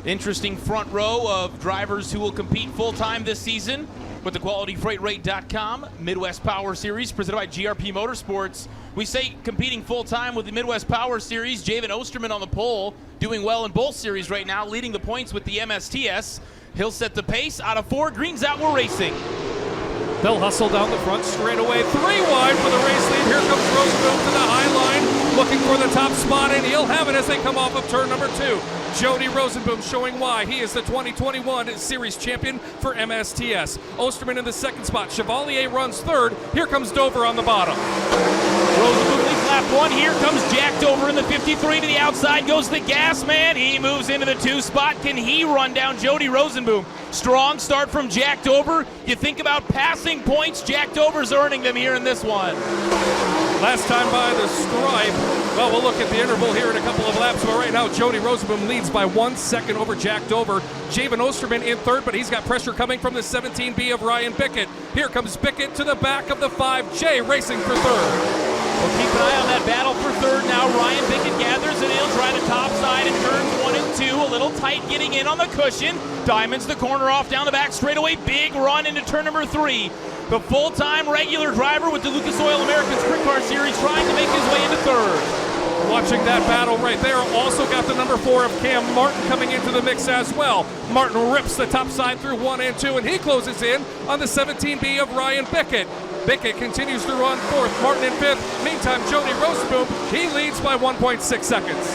Interesting front row of drivers who will compete full-time this season with the QualityFreightRate.com Midwest Power Series presented by GRP Motorsports. We say competing full-time with the Midwest Power Series. Javen Osterman on the pole, doing well in both series right now, leading the points with the MSTS. He'll set the pace out of 4. Green's out, we're racing. They'll hustle down the front straightaway. 3 wide for the race lead. Here comes Roosevelt to the high line, looking for the top spot, and he'll have it as they come off of turn number 2. Jody Rosenboom showing why he is the 2021 Series champion for MSTS. Osterman in the second spot. Chevalier runs third. Here comes Dover on the bottom. Rosenboom leads lap 1. Here comes Jack Dover in the 53 to the outside. Goes the gas man. He moves into the 2 spot. Can he run down Jody Rosenboom? Strong start from Jack Dover. You think about passing points, Jack Dover's earning them here in this one. Last time by the stripe. Well, we'll look at the interval here in a couple of laps, but right now Jody Rosenboom leads by 1 second over Jack Dover. Javen Osterman in third, but he's got pressure coming from the 17B of Ryan Bickett. Here comes Bickett to the back of the 5J, racing for third. We'll keep an eye on that battle for third now. Ryan Bickett gathers and he'll try the top side in turns 1 and 2. A little tight getting in on the cushion. Diamonds the corner off down the back straightaway. Big run into turn number 3. The full-time regular driver with the Lucas Oil American Sprint Car Series trying to make his way into third. Watching that battle right there, also got the number 4 of Cam Martin coming into the mix as well. Martin rips the top side through 1 and 2, and he closes in on the 17B of Ryan Bickett. Bickett continues to run fourth, Martin in fifth. Meantime, Jody Rosenboom, he leads by 1.6 seconds.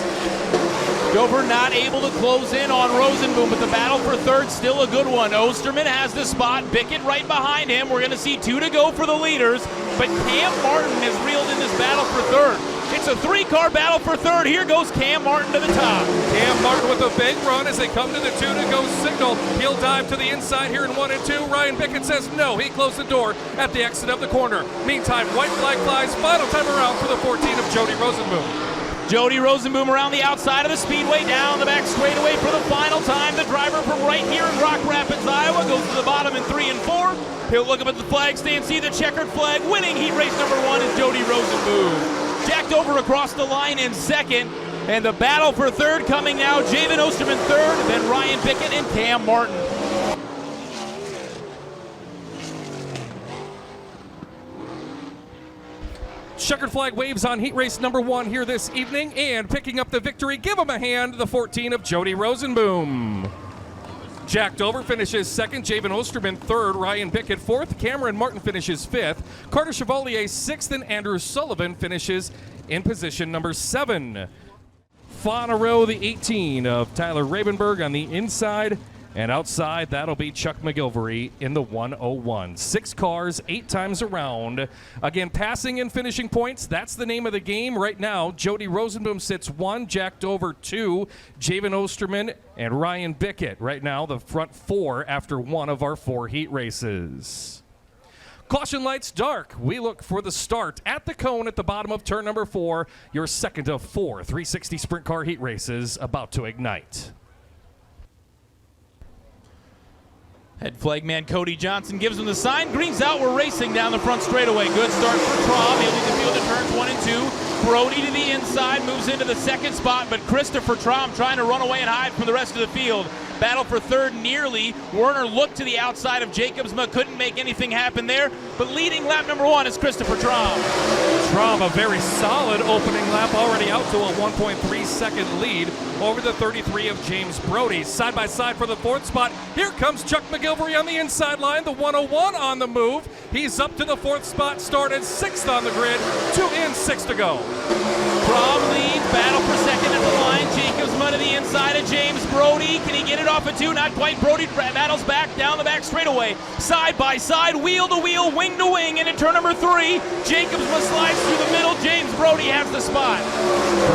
Dover not able to close in on Rosenboom, but the battle for third still a good one. Osterman has the spot, Bickett right behind him. We're going to see 2 to go for the leaders, but Cam Martin has reeled in this battle for third. It's a 3-car battle for third. Here goes Cam Martin to the top. Cam Martin with a big run as they come to the 2 to go signal. He'll dive to the inside here in 1 and 2. Ryan Bickett says no. He closed the door at the exit of the corner. Meantime, white flag flies. Final time around for the 14 of Jody Rosenboom. Jody Rosenboom around the outside of the speedway, down the back straightaway for the final time. The driver from right here in Rock Rapids, Iowa, goes to the bottom in 3 and 4. He'll look up at the flag stand, see the checkered flag. Winning heat race number 1 is Jody Rosenboom. Jack Dover across the line in second, and the battle for third coming now. Javen Osterman third, then Ryan Bickett and Cam Martin. Checkered flag waves on heat race number 1 here this evening, and picking up the victory, give him a hand, the 14 of Jody Rosenboom. Jack Dover finishes second, Javen Osterman third, Ryan Bickett fourth, Cameron Martin finishes fifth, Carter Chevalier sixth, and Andrew Sullivan finishes in position number 7. Row the 18 of Tyler Ravenberg on the inside, and outside, that'll be Chuck McGilvery in the 101. 6 cars, 8 times around. Again, passing and finishing points, that's the name of the game right now. Jody Rosenboom sits 1, Jack Dover 2, Javen Osterman and Ryan Bickett. Right now, the front 4 after 1 of our 4 heat races. Caution lights dark. We look for the start at the cone at the bottom of turn number 4. Your second of 4 360 sprint car heat races about to ignite. Head flag man Cody Johnson gives him the sign. Green's out. We're racing down the front straightaway. Good start for Traum. He'll lead the field at turns 1 and 2. Brody to the inside, moves into the second spot, but Christopher Traum trying to run away and hide from the rest of the field. Battle for third nearly. Werner looked to the outside of Jacobsma, couldn't make anything happen there, but leading lap number 1 is Christopher Traum. Traum, a very solid opening lap, already out to a 1.3 second lead over the 33 of James Brody. Side by side for the 4th spot. Here comes Chuck McGilvery on the inside line, the 101 on the move. He's up to the 4th spot, started 6th on the grid, 2 in, 6 to go. Traum leads, battle for second at the line. Jacobsma to the inside of James Brody. Can he get it off a 2? Not quite. Brody battles back down the back straightaway. Side by side, wheel to wheel, wing to wing, into turn number 3. Jacobsma slides through the middle. James Brody has the spot.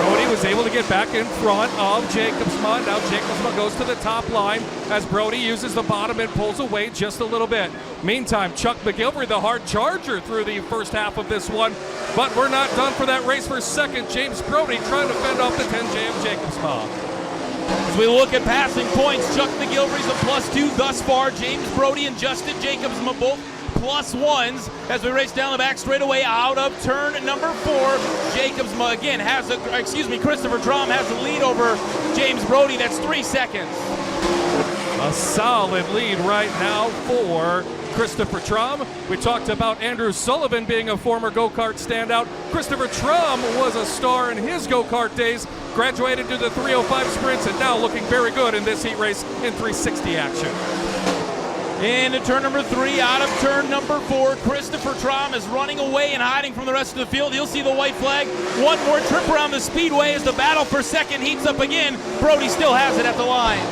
Brody was able to get back in front of Jacobsma. Now Jacobsma goes to the top line as Brody uses the bottom and pulls away just a little bit. Meantime, Chuck McGilvery, the hard charger through the first half of this one, but we're not done for that race for second. James Brody trying to fend off the 10J of Jacobsma. As we look at passing points, Chuck McGilvery's a +2 thus far. James Brody and Justin Jacobsma both +1s as we race down the back straightaway out of turn number 4. Jacobsma again has Christopher Traum has the lead over James Brody. That's 3 seconds. A solid lead right now for Christopher Traum. We talked about Andrew Sullivan being a former go-kart standout. Christopher Traum was a star in his go-kart days, graduated to the 305 sprints, and now looking very good in this heat race in 360 action. Into turn number 3, out of turn number 4, Christopher Traum is running away and hiding from the rest of the field. You'll see the white flag. One more trip around the speedway as the battle for second heats up again. Brody still has it at the line.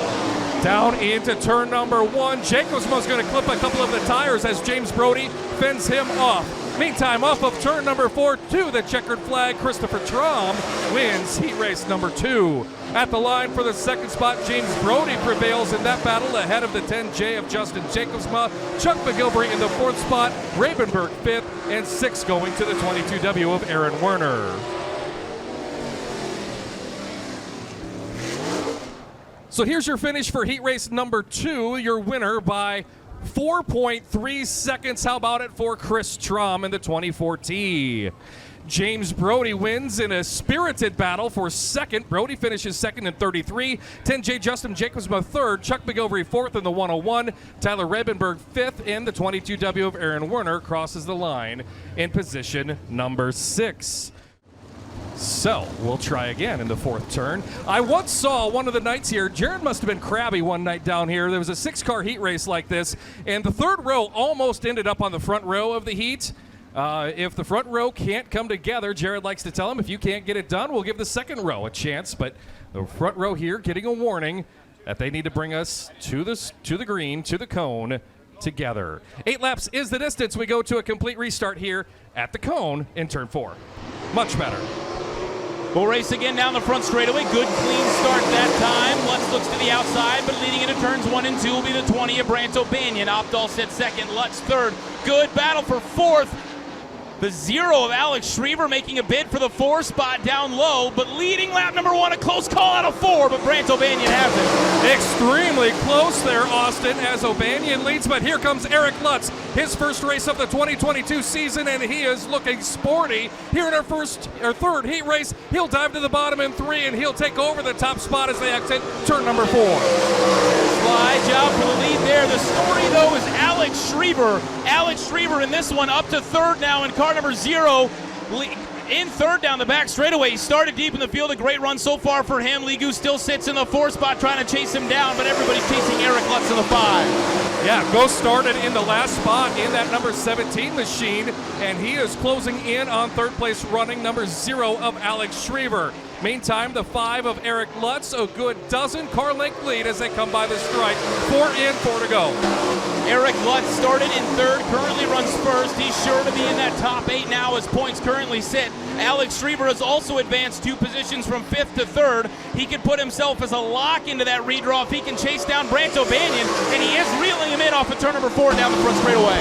Down into turn number 1. Jacobsma's going to clip a couple of the tires as James Brody fends him off. Meantime, off of turn number 4 to the checkered flag, Christopher Traum wins heat race number 2. At the line for the second spot, James Brody prevails in that battle ahead of the 10J of Justin Jacobsma. Chuck McGilvery in the 4th spot, Ravenberg 5th, and 6th going to the 22W of Aaron Werner. So here's your finish for heat race number 2. Your winner by 4.3 seconds. How about it for Chris Traum in the 2014? James Brody wins in a spirited battle for second. Brody finishes second in 33. 10J Justin Jacobsma third. Chuck McGilvery fourth in the 101. Tyler Rabenberg fifth. And the 22W of Aaron Werner crosses the line in position number 6. So, we'll try again in the 4th turn. I once saw one of the nights here, Jared must have been crabby one night down here. There was a 6-car heat race like this, and the 3rd row almost ended up on the front row of the heat. If the front row can't come together, Jared likes to tell them, if you can't get it done, we'll give the 2nd row a chance. But the front row here getting a warning that they need to bring us to the green, to the cone, together. 8 laps is the distance. We go to a complete restart here at the cone in turn 4. Much better. We'll race again down the front straightaway. Good clean start that time. Lutz looks to the outside, but leading into turns 1 and 2 will be the 20 of Branto Banyan. Opdahl sits second, Lutz third. Good battle for 4th. The 0 of Alex Schriever making a bid for the 4 spot down low, but leading lap number 1, a close call out of 4, but Brant O'Banion has it. Extremely close there, Austin, as O'Banion leads, but here comes Eric Lutz, his first race of the 2022 season, and he is looking sporty. Here in our 3rd heat race, he'll dive to the bottom in 3, and he'll take over the top spot as they exit turn number 4. Slide job for the lead there. The story, though, is Alex Schriever. Alex Schriever in this one up to 3rd now in car number 0. In 3rd down the back straightaway. He started deep in the field. A great run so far for him. Ligu still sits in the 4 spot trying to chase him down, but everybody's chasing Eric Lutz in the 5. Yeah, Ghost started in the last spot in that number 17 machine, and he is closing in on 3rd place running number 0 of Alex Schriever. Meantime, the 5 of Eric Lutz, a good dozen car length lead as they come by the strike. 4 in, 4 to go. Eric Lutz started in 3rd, currently runs first. He's sure to be in that top 8 now as points currently sit. Alex Schriever has also advanced 2 positions from 5th to 3rd. He can put himself as a lock into that redraw if he can chase down Brant O'Banion, and he is reeling him in off of turn number 4 down the front straightaway.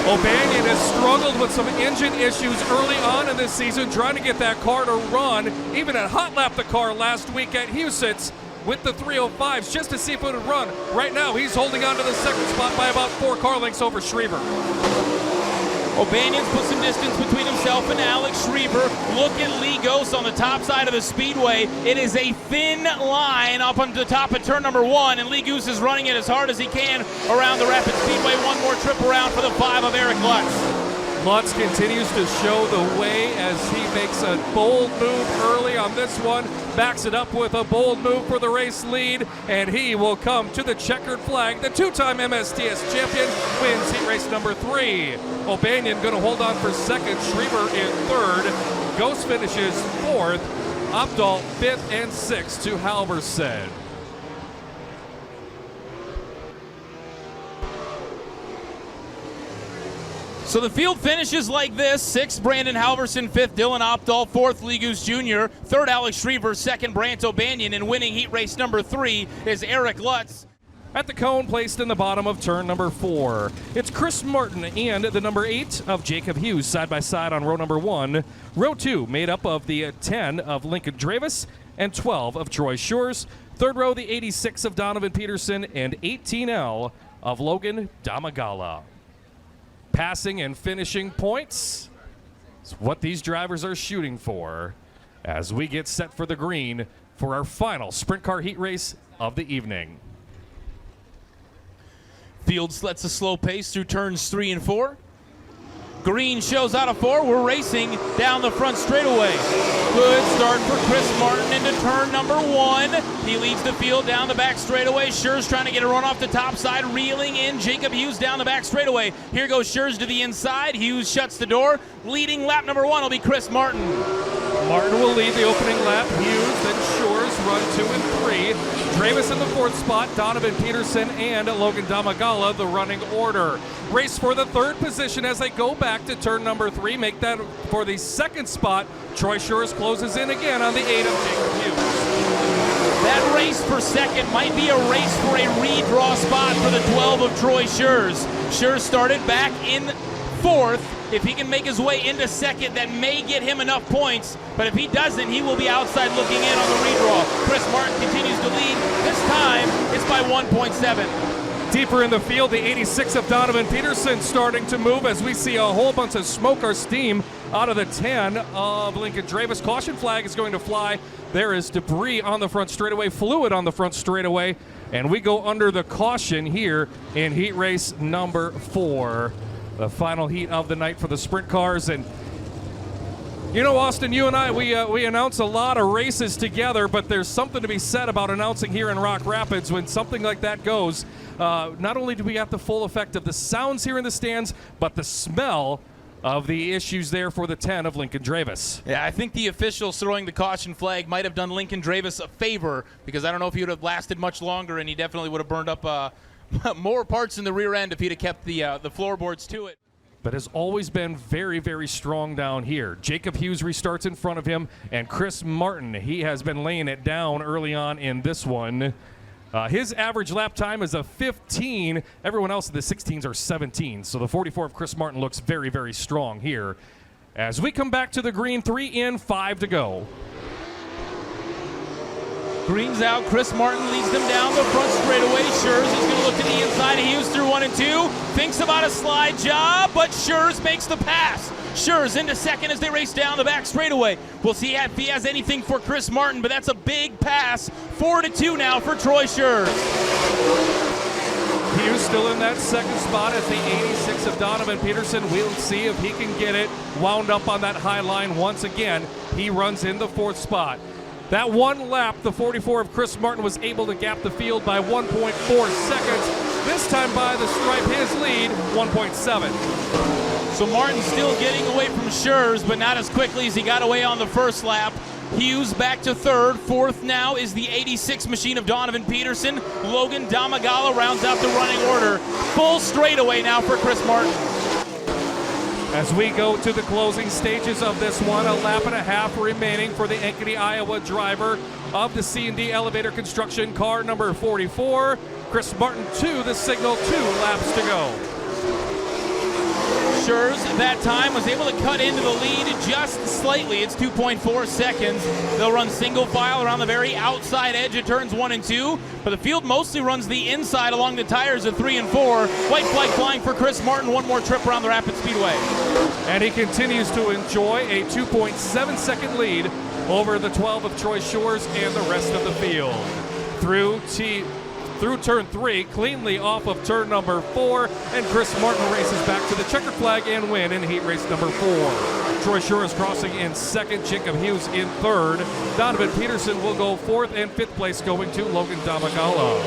O'Banion has struggled with some engine issues early on in this season, trying to get that car to run. Even at hot lap the car last week at Huset's with the 305s just to see if it would run. Right now, he's holding on to the 2nd spot by about 4 car lengths over Schriever. O'Banion's put some distance between himself and Alex Schriever. Look at Lee Ghost on the top side of the speedway. It is a thin line up on the top of turn number 1, and Lee Goose is running it as hard as he can around the Rapid Speedway. One more trip around for the 5 of Eric Lutz. Lutz continues to show the way as he makes a bold move early on this one, backs it up with a bold move for the race lead, and he will come to the checkered flag. The 2-time MSTS champion wins heat race number 3. O'Banion going to hold on for 2nd, Schriever in 3rd. Ghost finishes 4th, Opdahl 5th and 6th to Halverson. So the field finishes like this. 6th, Brandon Halverson. 5th, Dylan Opdahl. 4th, Lee Goose Jr. 3rd, Alex Schriever. 2nd, Brant O'Banion. And winning heat race number 3 is Eric Lutz. At the cone, placed in the bottom of turn number 4, it's Chris Martin and the number 8 of Jacob Hughes side by side on row number 1. Row 2 made up of the 10 of Lincoln Dravis and 12 of Troy Shores. 3rd row, the 86 of Donovan Peterson and 18L of Logan Damagala. Passing and finishing points is what these drivers are shooting for as we get set for the green for our final sprint car heat race of the evening. Field lets a slow pace through turns 3 and 4. Green shows out of 4. We're racing down the front straightaway. Good start for Chris Martin into turn number 1. He leads the field down the back straightaway. Schurz trying to get a run off the top side, reeling in Jacob Hughes down the back straightaway. Here goes Schurz to the inside. Hughes shuts the door. Leading lap number 1 will be Chris Martin. Martin will lead the opening lap. Hughes, then Schurz run 2 and 3. Dravis in the 4th spot, Donovan Peterson and Logan Damagala the running order. Race for the 3rd position as they go back to turn number 3. Make that for the 2nd spot. Troy Schurz closes in again on the 8 of Jacob Hughes. That race for 2nd might be a race for a redraw spot for the 12 of Troy Schurz. Schurz started back in 4th. If he can make his way into 2nd, that may get him enough points. But if he doesn't, he will be outside looking in on the redraw. Chris Martin continues to lead. This time, it's by 1.7. Deeper in the field, the 86 of Donovan Peterson starting to move as we see a whole bunch of smoke or steam out of the 10 of Lincoln Dravis. Caution flag is going to fly. There is debris on the front straightaway, fluid on the front straightaway, and we go under the caution here in heat race number 4. The final heat of the night for the sprint cars. And you know, Austin, you and I, we announce a lot of races together, but there's something to be said about announcing here in Rock Rapids when something like that goes. Not only do we have the full effect of the sounds here in the stands, but the smell of the issues there for the 10 of Lincoln Dravis. Yeah, I think the officials throwing the caution flag might have done Lincoln Dravis a favor, because I don't know if he would have lasted much longer, and he definitely would have burned up more parts in the rear end if he'd have kept the floorboards to it. But has always been very, very strong down here. Jacob Hughes restarts in front of him, and Chris Martin, he has been laying it down early on in this one. His average lap time is a 15. Everyone else in the 16s are 17. So the 44 of Chris Martin looks very, very strong here. As we come back to the green, 3 in, 5 to go. Green's out. Chris Martin leads them down the front straightaway. Schurz is going to look to the inside. Hughes through 1 and 2. Thinks about a slide job, but Schurz makes the pass. Schurz into 2nd as they race down the back straightaway. We'll see if he has anything for Chris Martin, but that's a big pass. 4-2 now for Troy Schurz. Hughes still in that 2nd spot as the 86 of Donovan Peterson. We'll see if he can get it wound up on that high line once again. He runs in the 4th spot. That one lap, the 44 of Chris Martin was able to gap the field by 1.4 seconds. This time by the stripe, his lead, 1.7. So Martin's still getting away from Schurz, but not as quickly as he got away on the first lap. Hughes back to 3rd. 4th now is the 86 machine of Donovan Peterson. Logan Damagala rounds out the running order. Full straightaway now for Chris Martin. As we go to the closing stages of this one, a lap and a half remaining for the Ankeny, Iowa driver of the C&D Elevator Construction car number 44. Chris Martin to the signal, 2 laps to go. Schurz that time was able to cut into the lead just slightly. It's 2.4 seconds. They'll run single file around the very outside edge of turns 1 and 2, but the field mostly runs the inside along the tires of 3 and 4. White flag flying for Chris Martin. One more trip around the Rapid Speedway. And he continues to enjoy a 2.7 second lead over the 12 of Troy Schurz and the rest of the field. Through turn 3, cleanly off of turn number 4, and Chris Martin races back to the checkered flag and win in heat race number 4. Troy Schurz crossing in 2nd, Jacob Hughes in 3rd. Donovan Peterson will go 4th, and 5th place going to Logan Damagala.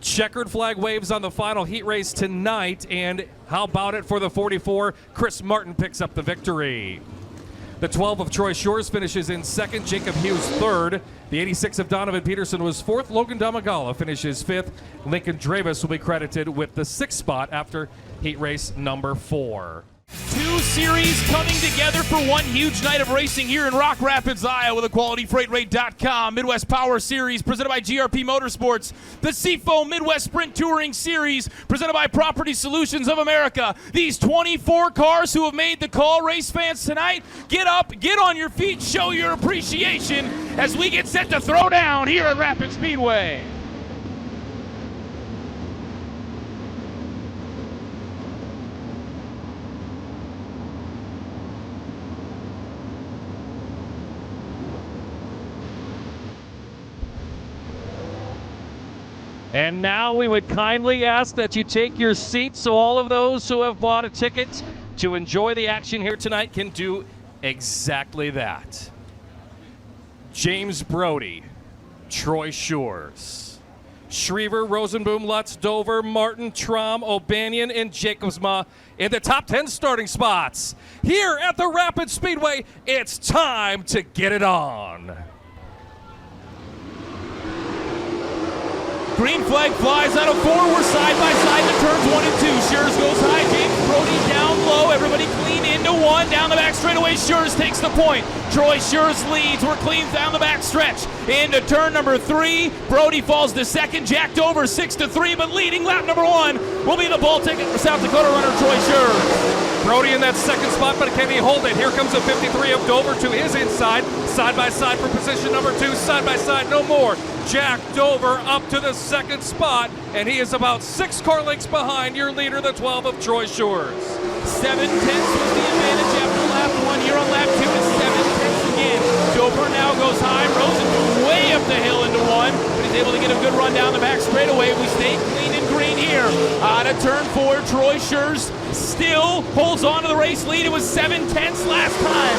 Checkered flag waves on the final heat race tonight, and how about it for the 44? Chris Martin picks up the victory. The 12 of Troy Schurz finishes in 2nd, Jacob Hughes 3rd. The 86 of Donovan Peterson was 4th, Logan Damagala finishes 5th. Lincoln Dravis will be credited with the 6th spot after heat race number 4. 2 series coming together for one huge night of racing here in Rock Rapids, Iowa. The QualityFreightRate.com Midwest Power Series presented by GRP Motorsports. The Seafoam Midwest Sprint Touring Series presented by Property Solutions of America. These 24 cars who have made the call, race fans tonight, get up, get on your feet, show your appreciation as we get set to throw down here at Rapid Speedway. And now we would kindly ask that you take your seats so all of those who have bought a ticket to enjoy the action here tonight Can do exactly that. James Brody, Troy Shores, Schriever, Rosenboom, Lutz, Dover, Martin, Traum, O'Banion, and Jacobsma in the top 10 starting spots. Here at the Rapid Speedway, it's time to get it on. Green flag flies out of 4. We're side by side to turns 1 and 2. Schurz goes high. James Brody down low. Everybody clean into 1. Down the back straightaway. Schurz takes the point. Troy Schurz leads. We're clean down the back stretch. Into turn number 3. Brody falls to second. Jacked over 6-3. But leading lap number 1 will be the ball ticket for South Dakota runner Troy Schurz. Brody in that second spot, but can he hold it? Here comes a 53 of Dover to his inside. Side by side for position number 2. Side by side, no more. Jack Dover up to the second spot, and he is about 6 car lengths behind your leader, the 12 of Troy Shores. 7/10 was the advantage after lap 1. Here on lap 2 is 7/10 again. Dover now goes high. Rosen way up the hill into 1, but he's able to get a good run down the back straightaway. We stay clean and green here. Out of turn 4, Troy Schurz still holds on to the race lead. It was 7/10 last time.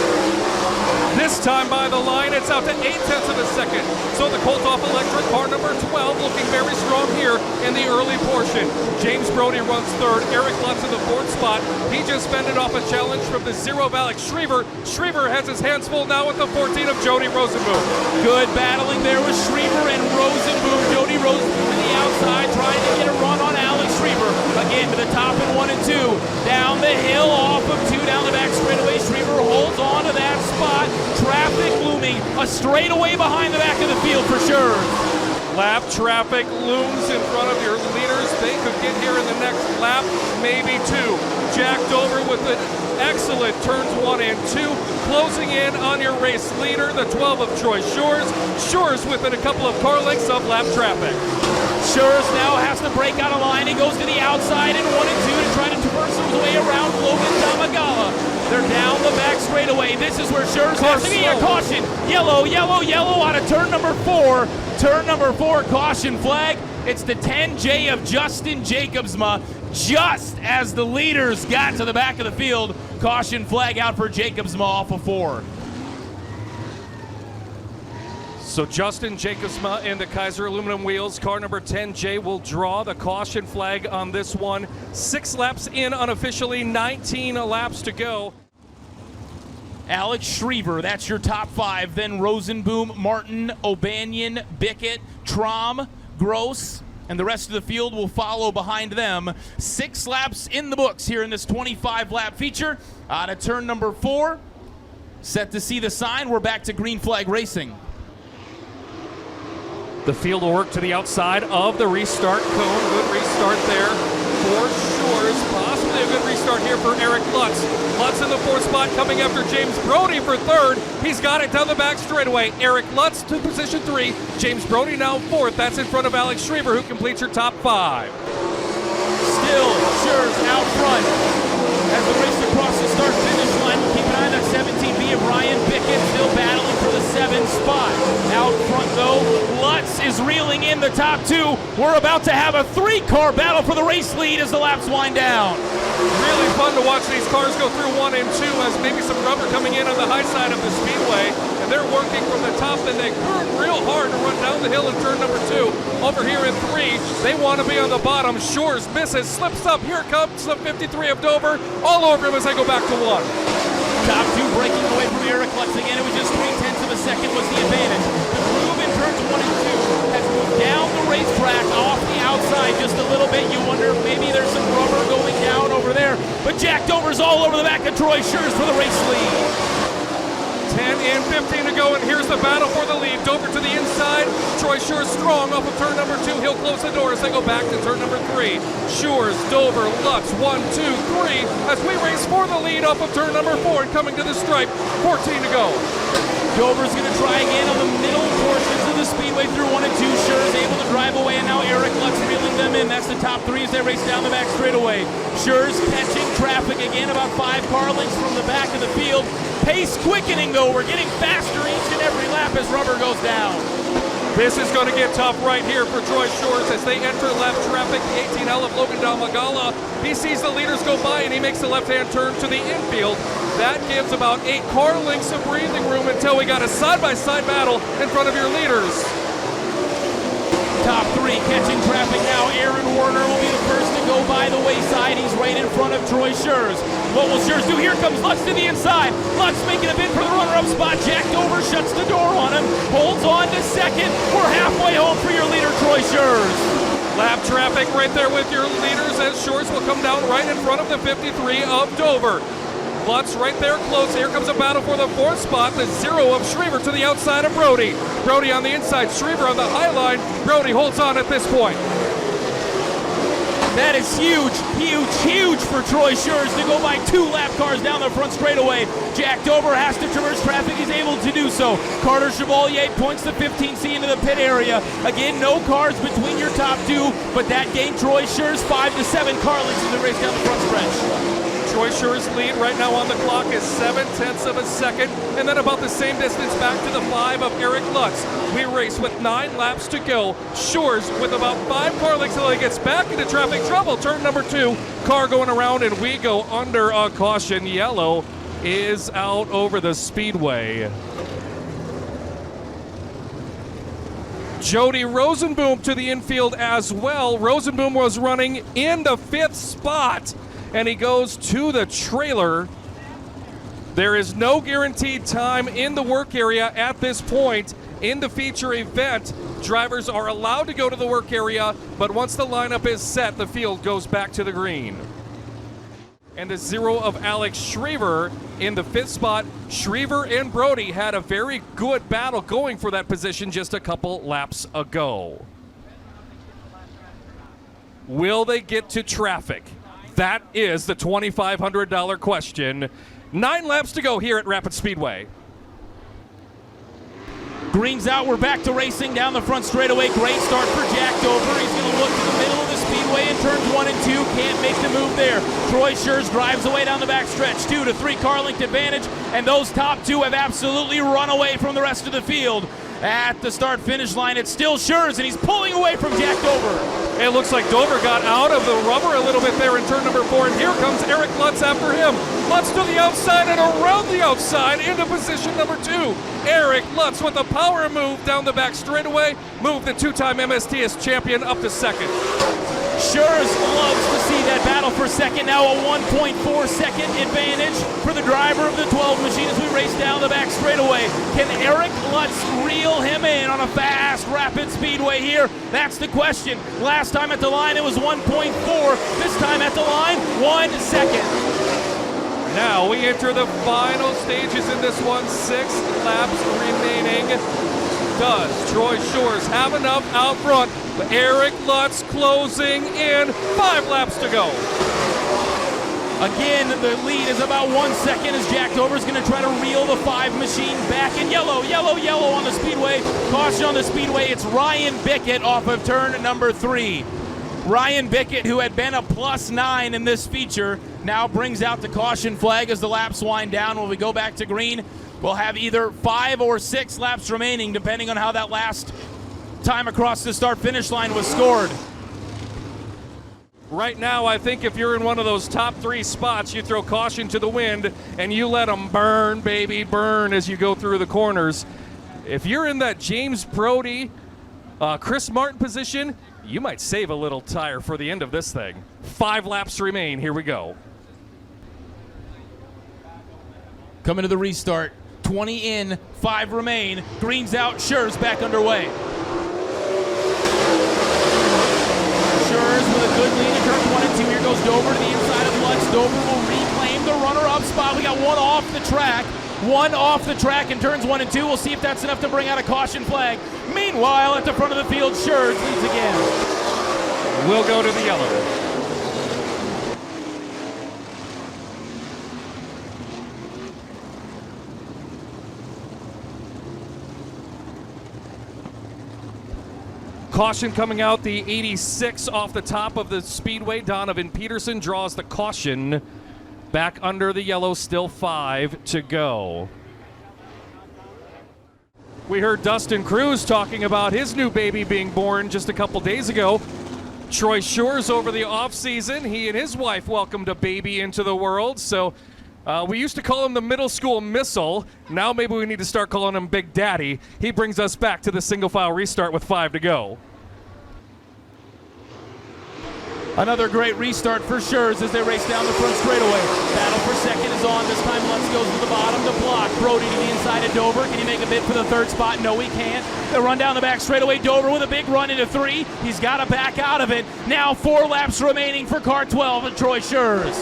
This time by the line, it's out to 8/10 of a second. So the Coltoff Electric car number 12 looking very strong here in the early portion. James Brody runs 3rd. Eric Lutz in the 4th spot. He just fended off a challenge from the 0 of Alex Schriever. Schriever has his hands full now with the 14 of Jody Rosenboom. Good battling there with Schriever and Rosenboom. Jody Rosenboom to the outside trying to get a run on Alex Schriever. Again to the top in 1 and 2. Down the hill off of 2 down the back straightaway. Schriever holds on to that spot. Traffic looming. A straightaway behind the back of the field for sure. Lap traffic looms in front of your leaders. They could get here in the next lap, maybe 2. Jack Dover with an excellent turns 1 and 2. Closing in on your race leader, the 12 of Troy Shores. Shores within a couple of car lengths of lap traffic. Schurz now has to break out a line. He goes to the outside in 1 and 2 to try to traverse his way around Logan Damagala. They're down the back straightaway. This is where Schurz has to be a caution. Yellow, yellow, yellow out of turn number 4. Turn number 4, caution flag. It's the 10J of Justin Jacobsma. Just as the leaders got to the back of the field, caution flag out for Jacobsma off of 4. So Justin Jacobsma in the Kaiser aluminum wheels. Car number 10J will draw the caution flag on this one. 6 laps in unofficially, 19 laps to go. Alex Schriever, that's your top 5. Then Rosenboom, Martin, O'Banion, Bickett, Traum, Gross, and the rest of the field will follow behind them. 6 laps in the books here in this 25-lap feature. Out of turn number 4. Set to see the sign. We're back to green flag racing. The field will work to the outside of the restart cone. Good restart there for Shores. Possibly a good restart here for Eric Lutz. Lutz in the 4th spot coming after James Brody for 3rd. He's got it down the back straightaway. Eric Lutz to position 3. James Brody now 4th. That's in front of Alex Schriever, who completes your top 5. Still Schurz out front as the race across the start-finish line. We'll keep an eye on that 17B of Ryan Bickett, still battling for the 7th spot. Out front, though, Lutz is reeling in the top 2. We're about to have a 3-car battle for the race lead as the laps wind down. Really fun to watch these cars go through 1 and 2 as maybe some rubber coming in on the high side of the speedway, and they're working from the top, and they work real hard to run down the hill in turn number 2. Over here in 3, they want to be on the bottom. Shores misses, slips up. Here comes the 53 of Dover. All over him as they go back to 1. Top 2 breaking away from Eric Lutz again. It was just 3/10 of a second was the advantage. The groove in turns 1 and 2 has moved down the racetrack off the outside just a little bit. You wonder if maybe there's some rubber going down over there. But Jack Dover's all over the back of Troy Schurz for the race lead. 10 and 15 to go, and here's the battle for the lead. Dover to the inside. Troy Schurz strong off of turn number 2. He'll close the door as they go back to turn number 3. Schurz, Dover, Lutz, 1, 2, 3. As we race for the lead off of turn number 4 and coming to the stripe. 14 to go. Dover's going to try again on the middle portions of the speedway through 1 and 2. Schurz able to drive away, and now Eric Lutz reeling them in. That's the top 3 as they race down the back straightaway. Schurz catching traffic again, about 5 car lengths from the back of the field. Pace quickening, though. We're getting faster each and every lap as rubber goes down. This is going to get tough right here for Troy Shores as they enter left traffic. The 18L of Logan Damagala. He sees the leaders go by and he makes the left-hand turn to the infield. That gives about 8 car lengths of breathing room until we got a side-by-side battle in front of your leaders. Top 3 catching traffic now. Aaron Warner will be the first to go by the wayside. He's right in front of Troy Shures. What will Shures do? Here comes Lutz to the inside. Lutz making a bid for the runner-up spot. Jack Dover shuts the door on him. Holds on to second. We're halfway home for your leader, Troy Shures. Lap traffic right there with your leaders as Shores will come down right in front of the 53 of Dover. Lutz right there close. Here comes a battle for the 4th spot. The 0 of Schriever to the outside of Brody. Brody on the inside. Schriever on the high line. Brody holds on at this point. That is huge, huge, huge for Troy Shures to go by 2 lap cars down the front straightaway. Jack Dover has to traverse traffic. He's able to do so. Carter Chevalier points the 15C into the pit area. Again, no cars between your top 2, but that gained Troy Shures 5 to 7 car lengths as they race down the front stretch. Troy Shures' lead right now on the clock is 7/10 of a second, and then about the same distance back to the 5 of Eric Lutz. We race with 9 laps to go. Shures with about 5 car lengths until he gets back into traffic trouble. Turn number 2, car going around, and we go under a caution. Yellow is out over the speedway. Jody Rosenboom to the infield as well. Rosenboom was running in the 5th spot, and he goes to the trailer. There is no guaranteed time in the work area at this point. In the feature event, drivers are allowed to go to the work area, but once the lineup is set, the field goes back to the green. And the 0 of Alex Schriever in the 5th spot. Schriever and Brody had a very good battle going for that position just a couple laps ago. Will they get to traffic? That is the $2,500 question. 9 laps to go here at Rapid Speedway. Green's out. We're back to racing down the front straightaway. Great start for Jack Dover. He's going to look to the middle of the speedway in turns 1 and 2. Can't make the move there. Troy Shures drives away down the back stretch. 2 to 3 car length advantage. And those top 2 have absolutely run away from the rest of the field. At the start-finish line, it's still Shures, and he's pulling away from Jack Dover. It looks like Dover got out of the rubber a little bit there in turn number 4, and here comes Eric Lutz after him. Lutz to the outside and around the outside into position number 2. Eric Lutz with a power move down the back straightaway, moved the 2-time MSTS champion up to second. Shures loves to see that battle for second. Now a 1.4 second advantage for the driver of the 12 machine as we race down the back straightaway. Can Eric Lutz reel him in on a fast Rapid Speedway here? That's the question. Last time at the line it was 1.4. This time at the line, 1 second. Now we enter the final stages in this one. 6 laps remaining. Does Troy Shures have enough out front? But Eric Lutz closing in. 5 laps to go. Again, the lead is about 1 second as Jack Dover's going to try to reel the 5 machine back. And yellow on the speedway. Caution on the speedway. It's Ryan Bickett off of turn number 3. Ryan Bickett, who had been a +9 in this feature, now brings out the caution flag as the laps wind down. When we go back to green, we'll have either 5 or 6 laps remaining, depending on how that last time across the start-finish line was scored. Right now, I think if you're in one of those top 3 spots, you throw caution to the wind and you let them burn, baby, burn as you go through the corners. If you're in that James Brody, Chris Martin position, you might save a little tire for the end of this thing. 5 laps remain. Here we go. Coming to the restart. 20 in, 5 remain. Green's out, Shures back underway. Shures with a good lead in turns 1 and 2. Here goes Dover to the inside of Lutz. Dover will reclaim the runner-up spot. We got one off the track. One off the track in turns 1 and 2. We'll see if that's enough to bring out a caution flag. Meanwhile, at the front of the field, Shures leads again. We'll go to the yellow. Caution coming out, the 86 off the top of the speedway. Donovan Peterson draws the caution. Back under the yellow, still 5 to go. We heard Dustin Cruz talking about his new baby being born just a couple days ago. Troy Shores over the offseason, he and his wife welcomed a baby into the world. So we used to call him the middle school missile. Now maybe we need to start calling him Big Daddy. He brings us back to the single file restart with 5 to go. Another great restart for Schurz as they race down the front straightaway. Battle for second is on. This time Lutz goes to the bottom to block. Brody to the inside of Dover. Can he make a bid for the third spot? No, he can't. They run down the back straightaway. Dover with a big run into 3. He's got to back out of it. Now 4 laps remaining for car 12 and Troy Schurz.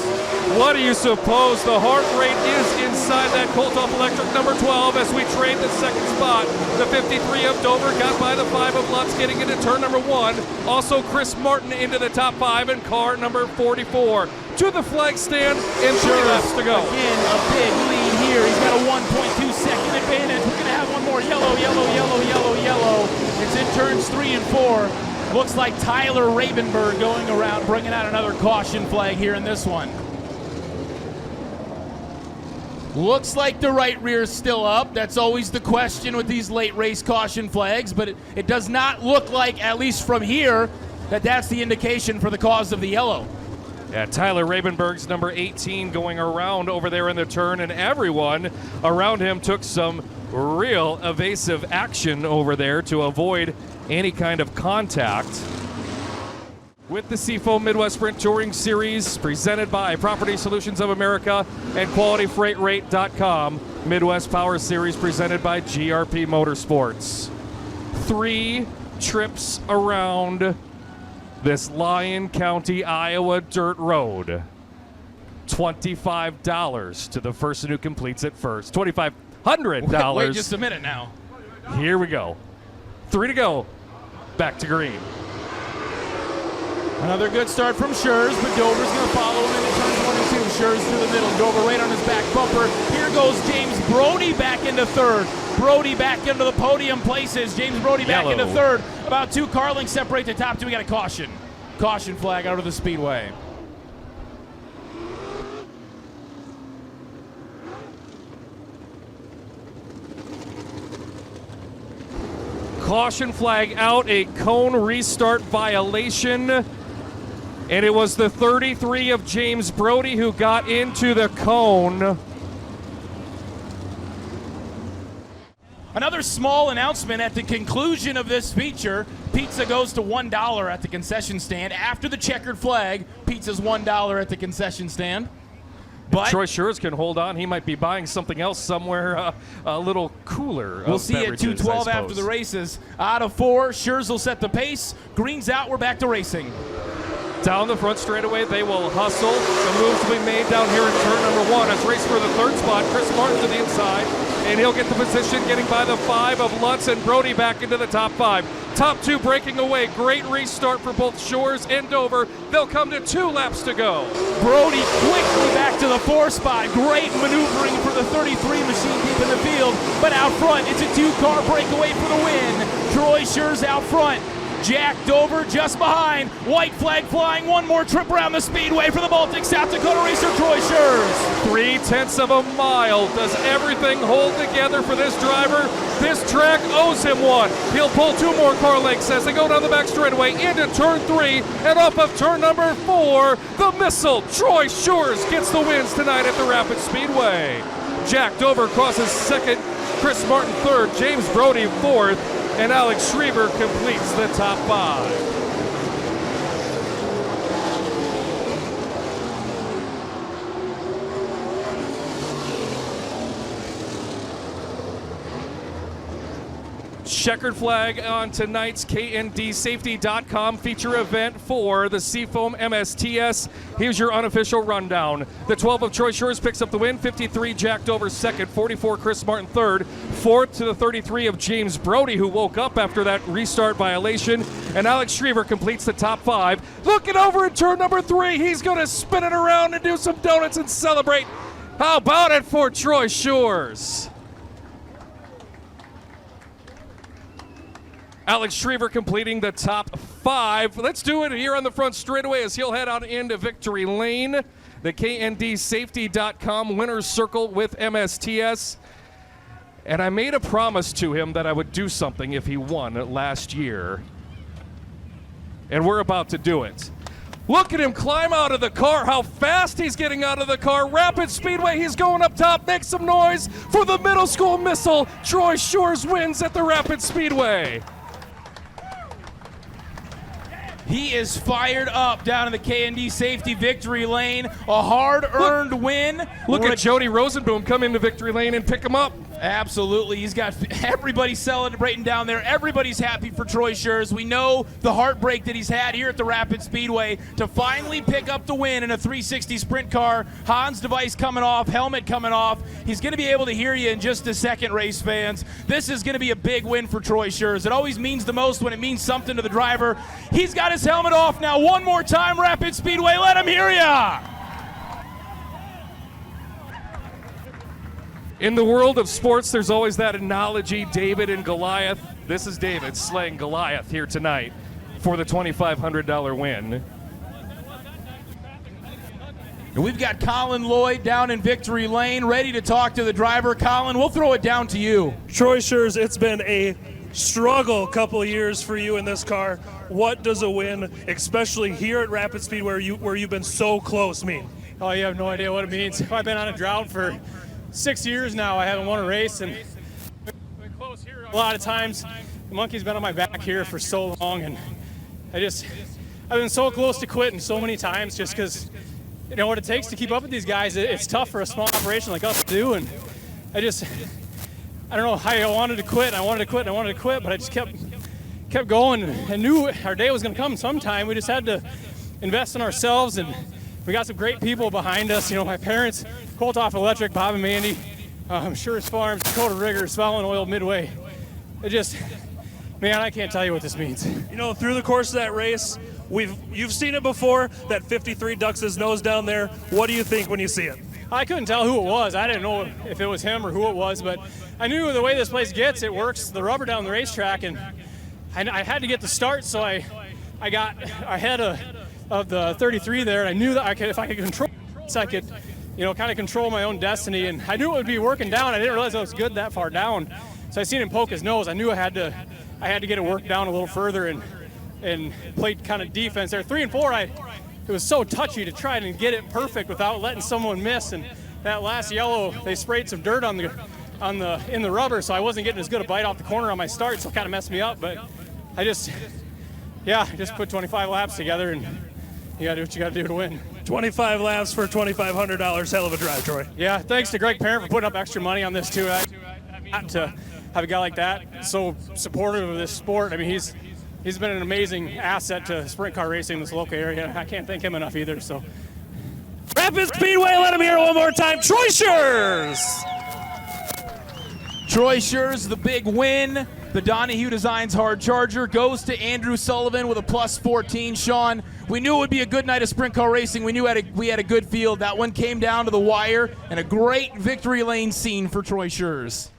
What do you suppose? The heart rate is inside that Coltoff Electric number 12 as we trade the second spot. The 53 of Dover got by the 5 of Lutz getting into turn number 1. Also Chris Martin into the top 5 in car number 44. To the flag stand and 3 laps to go. Again, a big lead here. He's got a 1.2 second advantage. We're going to have one more yellow. It's in turns 3 and 4. Looks like Tyler Ravenberg going around, bringing out another caution flag here in this one. Looks like the right rear is still up. That's always the question with these late race caution flags, but it does not look like, at least from here, that's the indication for the cause of the yellow. Yeah, Tyler Ravenberg's number 18 going around over there in the turn, and everyone around him took some real evasive action over there to avoid any kind of contact. With the Seafoam Midwest Sprint Touring Series presented by Property Solutions of America and QualityFreightRate.com, Midwest Power Series presented by GRP Motorsports. 3 trips around this Lyon County, Iowa dirt road. $25 to the person who completes it first. $2,500. Wait just a minute now. Here we go. 3 to go. Back to green. Another good start from Schurz, but Dover's going to follow him into turns 1 and 2. Schurz through the middle. Dover right on his back bumper. Here goes James Brody back into third. Brody back into the podium places. James Brody back into third. About 2 car lengths separate the top 2. We got a caution. Caution flag out of the speedway. Caution flag out, a cone restart violation. And it was the 33 of James Brody who got into the cone. Another small announcement at the conclusion of this feature. Pizza goes to $1 at the concession stand. After the checkered flag, pizza's $1 at the concession stand. But Troy Schurz can hold on. He might be buying something else somewhere a little cooler. We'll see at 2:12 after the races. Out of 4, Schurz will set the pace. Green's out. We're back to racing. Down the front straightaway, they will hustle. The moves will be made down here in turn number 1. It's race for the third spot. Chris Martin to the inside, and he'll get the position, getting by the 5 of Lutz and Brody back into the top 5. Top 2 breaking away. Great restart for both Schurz and Dover. They'll come to 2 laps to go. Brody quickly back to the 4 spot. Great maneuvering for the 33 machine deep in the field, but out front, it's a 2-car breakaway for the win. Troy Schurz out front. Jack Dover just behind. White flag flying. One more trip around the speedway for the Baltic South Dakota racer Troy Schurz. 3/10 of a mile. Does everything hold together for this driver? This track owes him one. He'll pull 2 more car lengths as they go down the back straightaway into turn 3 and off of turn number 4. The missile, Troy Schurz, gets the wins tonight at the Rapid Speedway. Jack Dover crosses second, Chris Martin third, James Brody fourth, and Alex Schriever completes the top 5. Checkered flag on tonight's KNDSafety.com feature event for the Seafoam MSTS. Here's your unofficial rundown. The 12 of Troy Schurz picks up the win. 53 Jack Dover second. 44 Chris Martin third. Fourth to the 33 of James Brody, who woke up after that restart violation. And Alex Schriever completes the top 5. Looking over in turn number 3. He's going to spin it around and do some donuts and celebrate. How about it for Troy Schurz? Alex Schriever completing the top 5. Let's do it here on the front straightaway as he'll head out into victory lane. The KNDSafety.com winner's circle with MSTS. And I made a promise to him that I would do something if he won last year. And we're about to do it. Look at him climb out of the car, how fast he's getting out of the car. Rapid Speedway, he's going up top. Make some noise for the middle school missile. Troy Shores wins at the Rapid Speedway. He is fired up down in the K&D safety victory lane. A hard-earned win. Look at Jody Rosenboom come into victory lane and pick him up. Absolutely. He's got everybody celebrating down there. Everybody's happy for Troy Shores. We know the heartbreak that he's had here at the Rapid Speedway to finally pick up the win in a 360 sprint car. Hans device coming off, helmet coming off. He's going to be able to hear you in just a second, race fans. This is going to be a big win for Troy Shores. It always means the most when it means something to the driver. He's got his helmet off now. One more time, Rapid Speedway. Let him hear ya. In the world of sports, there's always that analogy, David and Goliath. This is David slaying Goliath here tonight for the $2,500 win. And we've got Colin Lloyd down in victory lane, ready to talk to the driver. Colin, we'll throw it down to you. Troy Shores, it's been a struggle couple of years for you in this car. What does a win, especially here at Rapid Speed where you've been so close, mean? Oh, you have no idea what it means. I've been on a drought for 6 years now. I haven't won a race, and been close here a lot of times. The monkey's been on my back here for so long, and I've been so close to quitting so many times just because, you know, what it takes to keep up with these guys. It's tough for a small operation like us to do, and I don't know how I wanted to quit. I wanted to quit, but I just kept going and knew our day was going to come sometime. We just had to invest in ourselves, and we got some great people behind us. You know, my parents, Coltoff Electric, Bob and Mandy, Schurz Farms, Dakota Rigger, Spellman Oil, Midway. Man, I can't tell you what this means. You know, through the course of that race, you've seen it before, that 53 ducks his nose down there. What do you think when you see it? I couldn't tell who it was. I didn't know if it was him or who it was, but I knew the way this place gets, it works the rubber down the racetrack, and I had to get the start, so I got ahead of the 33 there, and I knew that if I could control this, I could, you know, kind of control my own destiny, and I knew it would be working down. I didn't realize I was good that far down, so I seen him poke his nose. I knew I had to get it worked down a little further and played kind of defense there. 3 and 4, it was so touchy to try and get it perfect without letting someone miss, and that last yellow, they sprayed some dirt in the rubber, so I wasn't getting as good a bite off the corner on my start, so it kind of messed me up. But I just put 25 laps together, and you got to do what you got to do to win. 25 laps for $2,500. Hell of a drive, Troy. Yeah, thanks to Greg Parent for putting up extra money on this too. To have a guy like that so supportive of this sport. I mean, he's been an amazing asset to sprint car racing in this local area. I can't thank him enough either. So, Rapid Speedway, let him hear it one more time. Troy Shores. Troy Shores, the big win. The Donahue Designs Hard Charger goes to Andrew Sullivan with a plus 14. Sean, we knew it would be a good night of sprint car racing. We knew we had a good field. That one came down to the wire, and a great victory lane scene for Troy Shores.